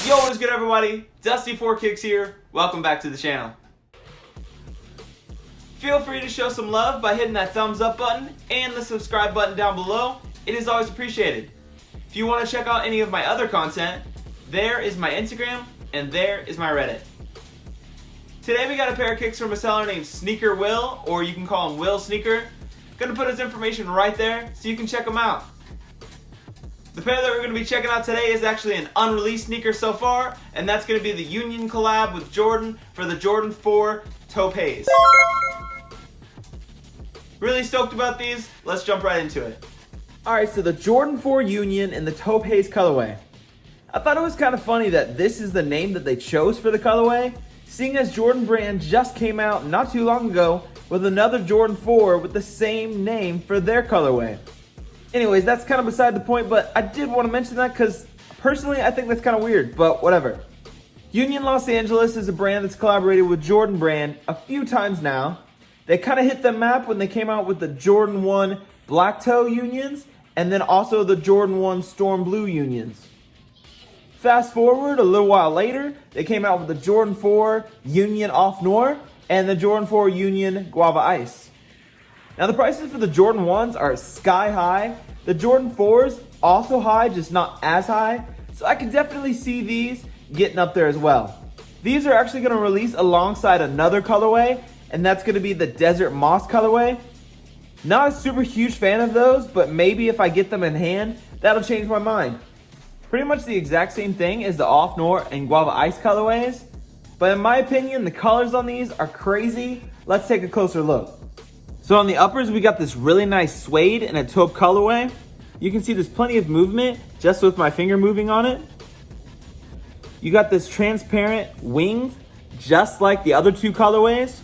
Yo, what is good everybody? Dusty4Kicks here. Welcome back to the channel. Feel free to show some love by hitting that thumbs up button and the subscribe button down below. It is always appreciated. If you want to check out any of my other content, there is my Instagram and there is my Reddit. Today we got a pair of kicks from a seller named Sneaker Will, or you can call him Will Sneaker. Gonna put his information right there so you can check him out. The pair that we're going to be checking out today is actually an unreleased sneaker so far, and that's going to be the Union collab with Jordan for the Jordan 4 Taupe Haze. Really stoked about these. Let's jump right into it. Alright, so the Jordan 4 Union in the Taupe Haze colorway. I thought it was kind of funny that this is the name that they chose for the colorway, seeing as Jordan Brand just came out not too long ago with another Jordan 4 with the same name for their colorway. Anyways, that's kind of beside the point, but I did want to mention that because personally I think that's kind of weird, but whatever. Union Los Angeles is a brand that's collaborated with Jordan Brand a few times now. They kind of hit the map when they came out with the Jordan 1 Black Toe Unions and then also the Jordan 1 Storm Blue Unions. Fast forward a little while later, they came out with the Jordan 4 Union Off Noir and the Jordan 4 Union Guava Ice. Now the prices for the Jordan 1s are sky high. The Jordan 4s also high, just not as high. So I can definitely see these getting up there as well. These are actually going to release alongside another colorway, and that's going to be the Desert Moss colorway. Not a super huge fan of those, but maybe if I get them in hand, that'll change my mind. Pretty much the exact same thing as the Off Noir and Guava Ice colorways. But in my opinion, the colors on these are crazy. Let's take a closer look. So on the uppers, we got this really nice suede in a taupe colorway. You can see there's plenty of movement just with my finger moving on it. You got this transparent wings, just like the other two colorways.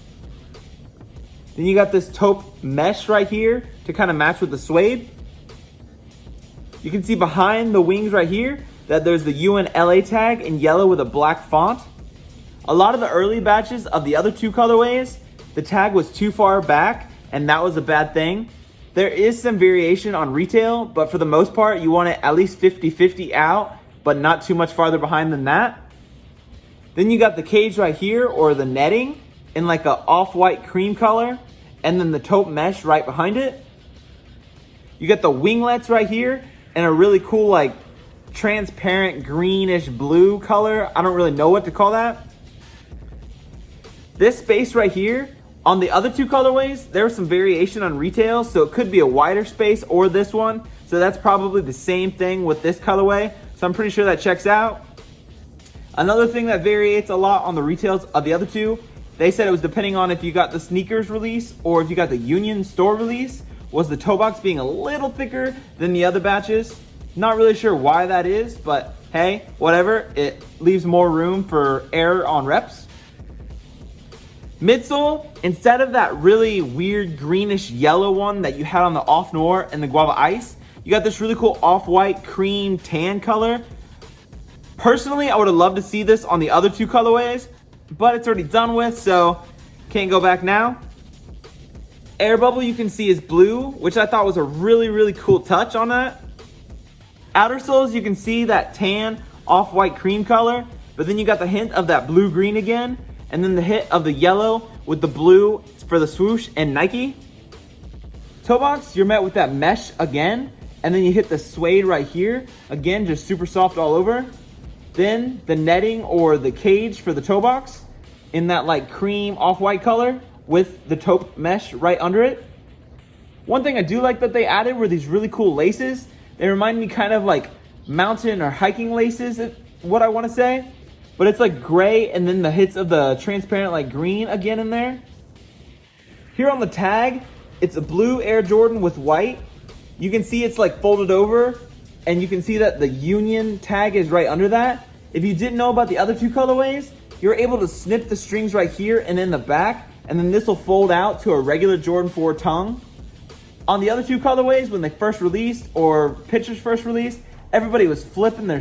Then you got this taupe mesh right here to kind of match with the suede. You can see behind the wings right here that there's the UNLA tag in yellow with a black font. A lot of the early batches of the other two colorways, the tag was too far back, and that was a bad thing. There is some variation on retail, but for the most part, you want it at least 50-50 out, but not too much farther behind than that. Then you got the cage right here, or the netting, in like a off-white cream color, and then the taupe mesh right behind it. You got the winglets right here, in a really cool like transparent greenish blue color. I don't really know what to call that. This space right here, on the other two colorways, there was some variation on retail, so it could be a wider space or this one. So that's probably the same thing with this colorway. So I'm pretty sure that checks out. Another thing that varies a lot on the retails of the other two, they said it was depending on if you got the sneakers release or if you got the Union store release, was the toe box being a little thicker than the other batches. Not really sure why that is, but hey, whatever. It leaves more room for error on reps. Midsole, instead of that really weird greenish yellow one that you had on the Off Noir and the Guava Ice, you got this really cool off-white cream tan color. Personally, I would have loved to see this on the other two colorways, but it's already done with, so can't go back now. Air bubble you can see is blue, which I thought was a really cool touch on that. Outer soles, you can see that tan off-white cream color, but then you got the hint of that blue-green again. And then the hit of the yellow with the blue for the swoosh and Nike. Toe box, you're met with that mesh again. And then you hit the suede right here. Again, just super soft all over. Then the netting or the cage for the toe box in that like cream off-white color with the taupe mesh right under it. One thing I do like that they added were these really cool laces. They remind me kind of like mountain or hiking laces, what I want to say. But it's like gray and then the hits of the transparent like green again in there. Here on the tag, it's a blue Air Jordan with white. You can see it's like folded over and you can see that the Union tag is right under that. If you didn't know about the other two colorways, you're able to snip the strings right here and in the back, and then this will fold out to a regular Jordan 4 tongue. On the other two colorways, when they first released or pictures first released, everybody was flipping their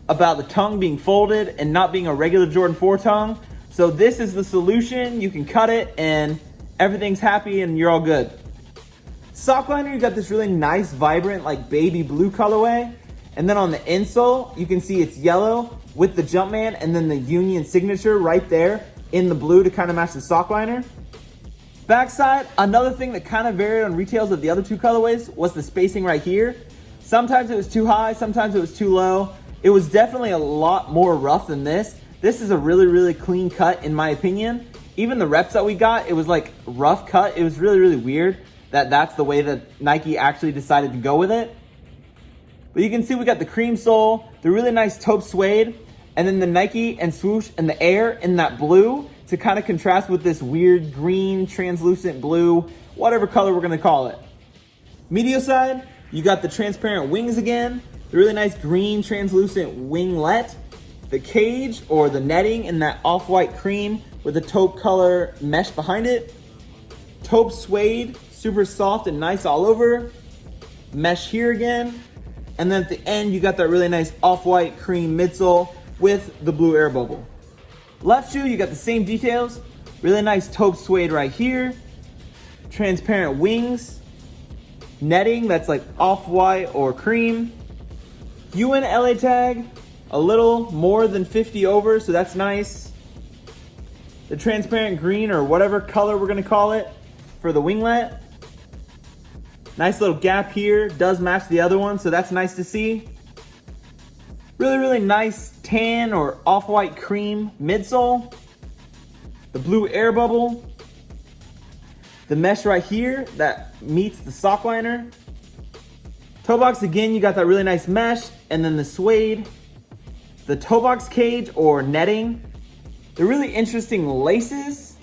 about the tongue being folded and not being a regular Jordan 4 tongue. So this is the solution. You can cut it and everything's happy and you're all good. Sock liner, you got this really nice, vibrant, like baby blue colorway. And then on the insole, you can see it's yellow with the Jumpman and then the Union signature right there in the blue to kind of match the sock liner. Backside, another thing that kind of varied on retails of the other two colorways was the spacing right here. Sometimes it was too high, sometimes it was too low. It was definitely a lot more rough than this. This is a really, really clean cut in my opinion. Even the reps that we got, it was like rough cut. It was really, really weird that that's the way that Nike actually decided to go with it. But you can see we got the cream sole, the really nice taupe suede, and then the Nike and swoosh and the air in that blue to kind of contrast with this weird green, translucent blue, whatever color we're gonna call it. Medial side, you got the transparent wings again, the really nice green translucent winglet, the cage or the netting in that off-white cream with the taupe color mesh behind it, taupe suede, super soft and nice all over, mesh here again, and then at the end you got that really nice off-white cream midsole with the blue air bubble. Left shoe, you got the same details, really nice taupe suede right here, transparent wings, netting that's like off-white or cream, UNLA tag, a little more than 50 over, so that's nice. The transparent green or whatever color we're gonna call it for the winglet. Nice little gap here, does match the other one, so that's nice to see. Really, really nice tan or off-white cream midsole. The blue air bubble. The mesh right here that meets the sock liner. Toe box again, you got that really nice mesh, and then the suede. The toe box cage or netting. The really interesting laces.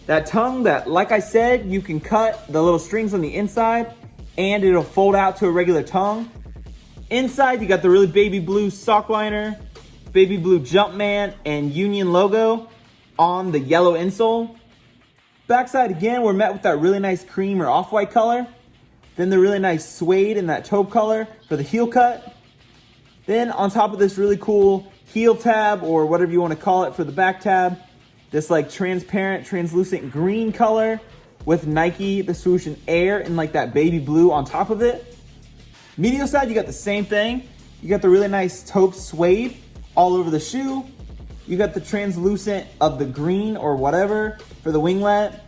That tongue that, like I said, you can cut the little strings on the inside and it'll fold out to a regular tongue. Inside, you got the really baby blue sock liner, baby blue Jumpman, and Union logo on the yellow insole. Backside again, we're met with that really nice cream or off-white color. Then the really nice suede in that taupe color for the heel cut. Then on top of this really cool heel tab or whatever you want to call it for the back tab, this like transparent, translucent green color with Nike, the swoosh and air in like that baby blue on top of it. Medial side, you got the same thing. You got the really nice taupe suede all over the shoe. You got the translucent of the green or whatever for the winglet.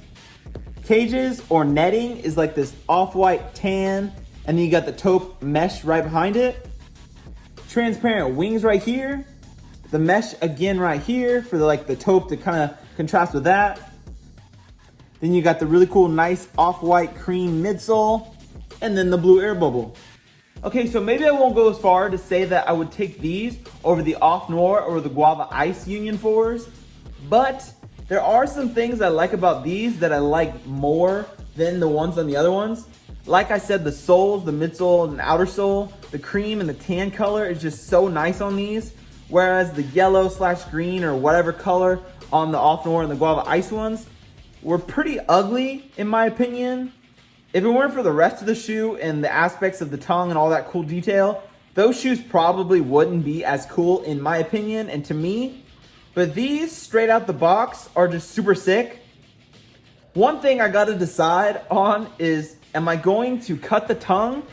Cages or netting is like this off-white tan, and then you got the taupe mesh right behind it. Transparent wings right here. The mesh again right here for the taupe to kind of contrast with that. Then you got the really cool, nice off-white cream midsole, and then the blue air bubble. Okay, so maybe I won't go as far to say that I would take these over the Off Noir or the Guava Ice Union 4s, but there are some things I like about these that I like more than the ones on the other ones. Like I said, the soles, the midsole and outer sole, the cream and the tan color is just so nice on these. Whereas the yellow / green or whatever color on the Off Noir and the Guava Ice ones were pretty ugly in my opinion. If it weren't for the rest of the shoe and the aspects of the tongue and all that cool detail, those shoes probably wouldn't be as cool in my opinion and to me. But these straight out the box are just super sick. One thing I gotta decide on is, am I going to cut the tongue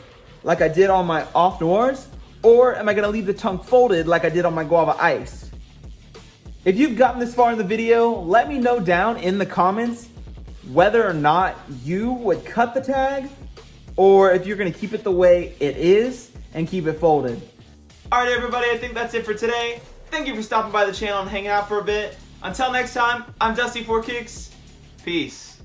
like I did on my Off Noirs? Or am I gonna leave the tongue folded like I did on my Guava Ice? If you've gotten this far in the video, let me know down in the comments whether or not you would cut the tag or if you're gonna keep it the way it is and keep it folded. All right, everybody, I think that's it for today. Thank you for stopping by the channel and hanging out for a bit. Until next time, I'm Dusty4Kicks. Peace.